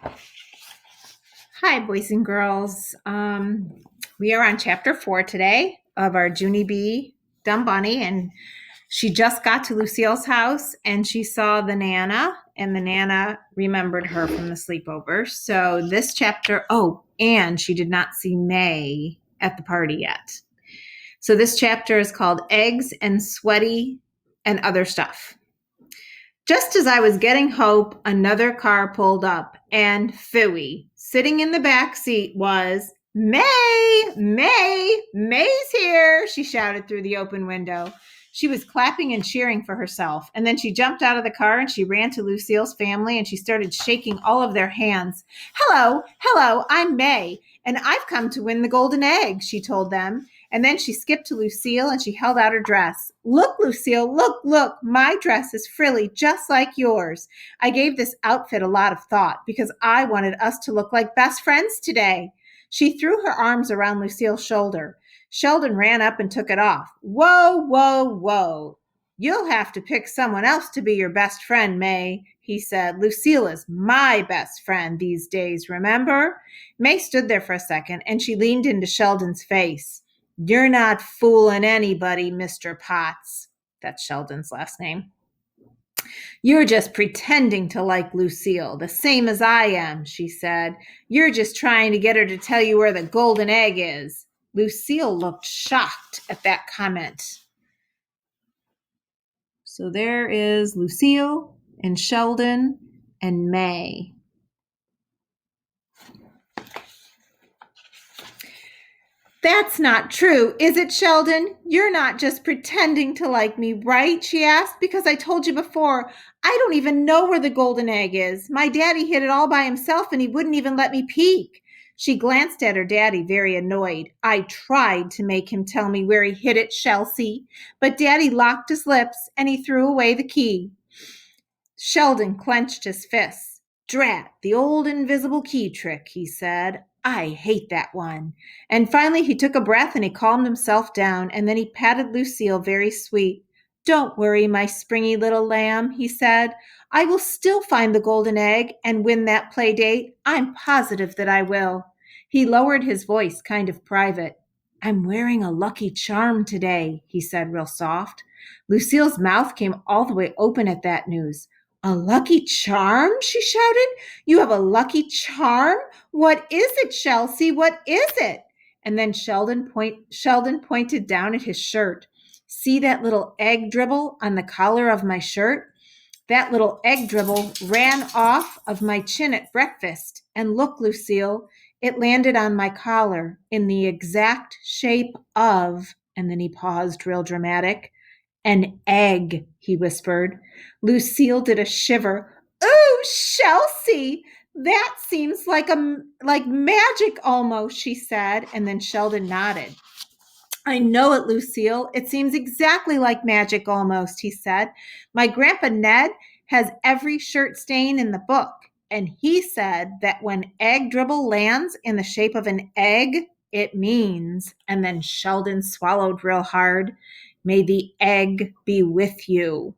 Hi, boys and girls. We are on chapter 4 today of our Junie B. Dumb Bunny, and she just got to Lucille's house and she saw the Nana, and the Nana remembered her from the sleepover. So this chapter, and she did not see May at the party yet. So this chapter is called Eggs and Sweaty and Other Stuff. Just as I was getting hope, another car pulled up, and phooey, sitting in the back seat was May! May! May's here! She shouted through the open window. She was clapping and cheering for herself, and then she jumped out of the car and she ran to Lucille's family and she started shaking all of their hands. Hello, I'm May, and I've come to win the golden egg, she told them. And then she skipped to Lucille and she held out her dress. Look, Lucille, look, my dress is frilly just like yours. I gave this outfit a lot of thought because I wanted us to look like best friends today. She threw her arms around Lucille's shoulder. Sheldon ran up and took it off. Whoa. You'll have to pick someone else to be your best friend, May, he said. Lucille is my best friend these days, remember? May stood there for a second and she leaned into Sheldon's face. You're not fooling anybody, Mr. Potts. That's Sheldon's last name. You're just pretending to like Lucille, the same as I am, she said. You're just trying to get her to tell you where the golden egg is. Lucille looked shocked at that comment. So there is Lucille and Sheldon and May. That's not true, is it, Sheldon? You're not just pretending to like me, right? She asked. Because I told you before, I don't even know where the golden egg is. My daddy hid it all by himself and he wouldn't even let me peek. She glanced at her daddy, very annoyed. I tried to make him tell me where he hid it, Chelsea, but Daddy locked his lips and he threw away the key. Sheldon clenched his fists. Drat, the old invisible key trick, he said. I hate that one. And finally he took a breath and he calmed himself down, and then he patted Lucille very sweet. Don't worry, my springy little lamb, he said. I will still find the golden egg and win that play date. I'm positive that I will. He lowered his voice, kind of private. I'm wearing a lucky charm today, he said real soft. Lucille's mouth came all the way open at that news. A lucky charm? She shouted. You have a lucky charm? What is it, Chelsea? What is it? And then Sheldon pointed down at his shirt. See that little egg dribble on the collar of my shirt? That little egg dribble ran off of my chin at breakfast. And look, Lucille, it landed on my collar in the exact shape of, and then he paused real dramatic, an egg, he whispered. Lucille did a shiver. Ooh, Chelsea! That seems like magic almost, she said, and then Sheldon nodded. I know it, Lucille. It seems exactly like magic almost, he said. My grandpa Ned has every shirt stain in the book, and he said that when egg dribble lands in the shape of an egg, it means, and then Sheldon swallowed real hard, may the egg be with you.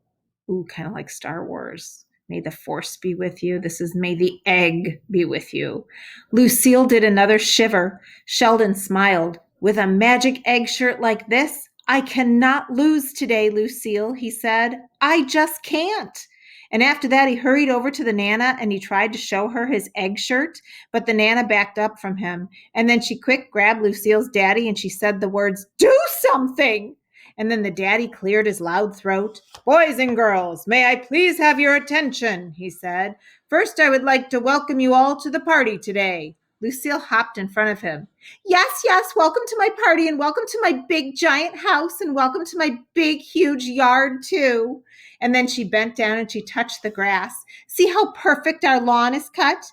Ooh, kind of like Star Wars. May the force be with you. This is may the egg be with you. Lucille did another shiver. Sheldon smiled. With a magic egg shirt like this, I cannot lose today, Lucille, he said. I just can't. And after that, he hurried over to the Nana and he tried to show her his egg shirt, but the Nana backed up from him. And then she quick grabbed Lucille's daddy and she said the words, do something. And then the daddy cleared his loud throat. Boys and girls, may I please have your attention, he said. First, I would like to welcome you all to the party today. Lucille hopped in front of him. Yes, welcome to my party and welcome to my big giant house and welcome to my big huge yard too. And then she bent down and she touched the grass. See how perfect our lawn is cut?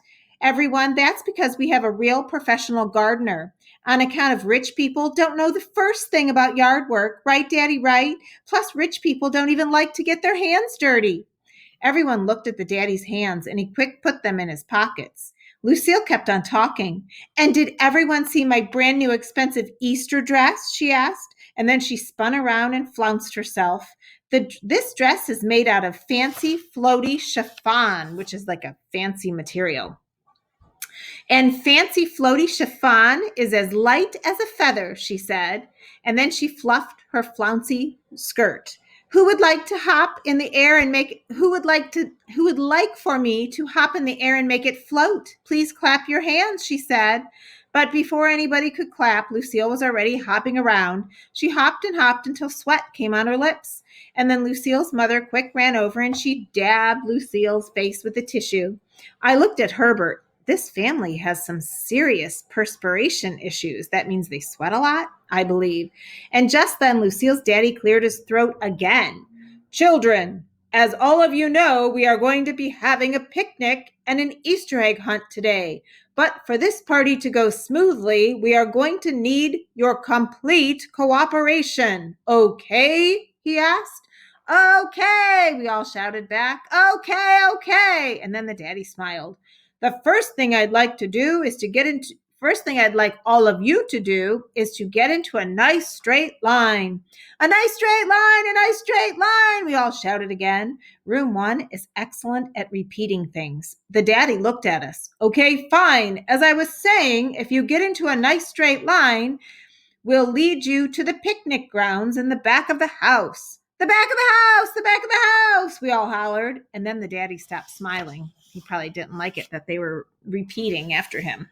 Everyone, that's because we have a real professional gardener. On account of rich people don't know the first thing about yard work, right, Daddy, right? Plus, rich people don't even like to get their hands dirty. Everyone looked at the daddy's hands and he quick put them in his pockets. Lucille kept on talking. And did everyone see my brand new expensive Easter dress? She asked. And then she spun around and flounced herself. This dress is made out of fancy, floaty chiffon, which is like a fancy material. And fancy floaty chiffon is as light as a feather, she said. And then she fluffed her flouncy skirt. Who would like to hop in the air and make who would like for me to hop in the air and make it float? Please clap your hands, she said. But before anybody could clap, Lucille was already hopping around. She hopped and hopped until sweat came on her lips. And then Lucille's mother quick ran over and she dabbed Lucille's face with a tissue. I looked at Herbert. This family has some serious perspiration issues. That means they sweat a lot, I believe. And just then, Lucille's daddy cleared his throat again. Children, as all of you know, we are going to be having a picnic and an Easter egg hunt today. But for this party to go smoothly, we are going to need your complete cooperation. Okay? He asked. Okay, we all shouted back. Okay. And then the daddy smiled. The first thing I'd like all of you to do is to get into a nice straight line. A nice straight line, we all shouted again. Room 1 is excellent at repeating things. The daddy looked at us. Okay, fine. As I was saying, if you get into a nice straight line, we'll lead you to the picnic grounds in the back of the house. The back of the house, we all hollered. And then the daddy stopped smiling. He probably didn't like it that they were repeating after him.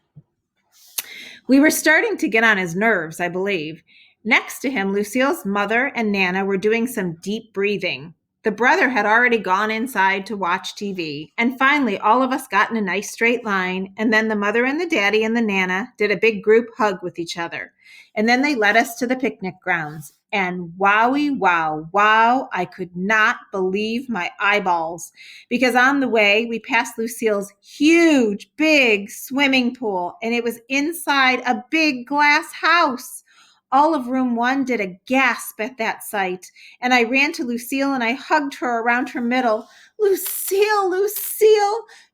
We were starting to get on his nerves, I believe. Next to him, Lucille's mother and Nana were doing some deep breathing. The brother had already gone inside to watch TV. And finally, all of us got in a nice straight line. And then the mother and the daddy and the Nana did a big group hug with each other. And then they led us to the picnic grounds. And wowie, wow, I could not believe my eyeballs. Because on the way, we passed Lucille's huge, big swimming pool. And it was inside a big glass house. All of room 1 did a gasp at that sight, and I ran to Lucille and I hugged her around her middle. Lucille,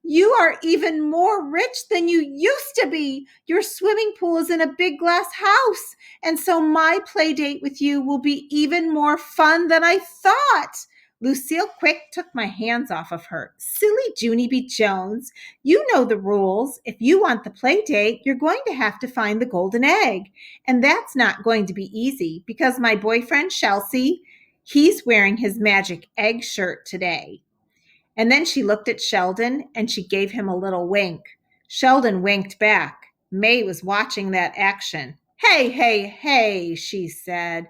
you are even more rich than you used to be. Your swimming pool is in a big glass house, and so my play date with you will be even more fun than I thought. Lucille quick took my hands off of her. Silly Junie B. Jones, you know the rules. If you want the play date, you're going to have to find the golden egg. And that's not going to be easy because my boyfriend, Chelsea, he's wearing his magic egg shirt today. And then she looked at Sheldon and she gave him a little wink. Sheldon winked back. May was watching that action. Hey, she said.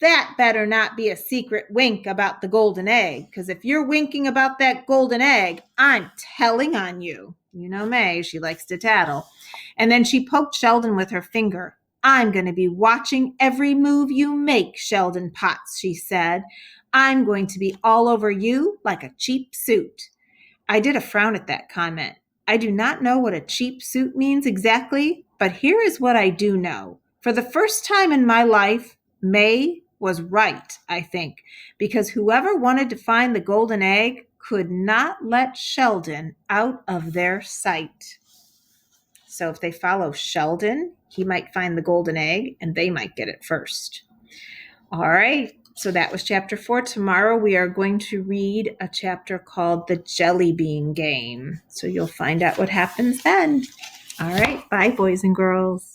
That better not be a secret wink about the golden egg, because if you're winking about that golden egg, I'm telling on you. You know May, she likes to tattle. And then she poked Sheldon with her finger. I'm going to be watching every move you make, Sheldon Potts, she said. I'm going to be all over you like a cheap suit. I did a frown at that comment. I do not know what a cheap suit means exactly, but here is what I do know. For the first time in my life, May was right, I think, because whoever wanted to find the golden egg could not let Sheldon out of their sight. So if they follow Sheldon, he might find the golden egg and they might get it first. All right, so that was chapter 4. Tomorrow we are going to read a chapter called The Jelly Bean Game. So you'll find out what happens then. All right, bye, boys and girls.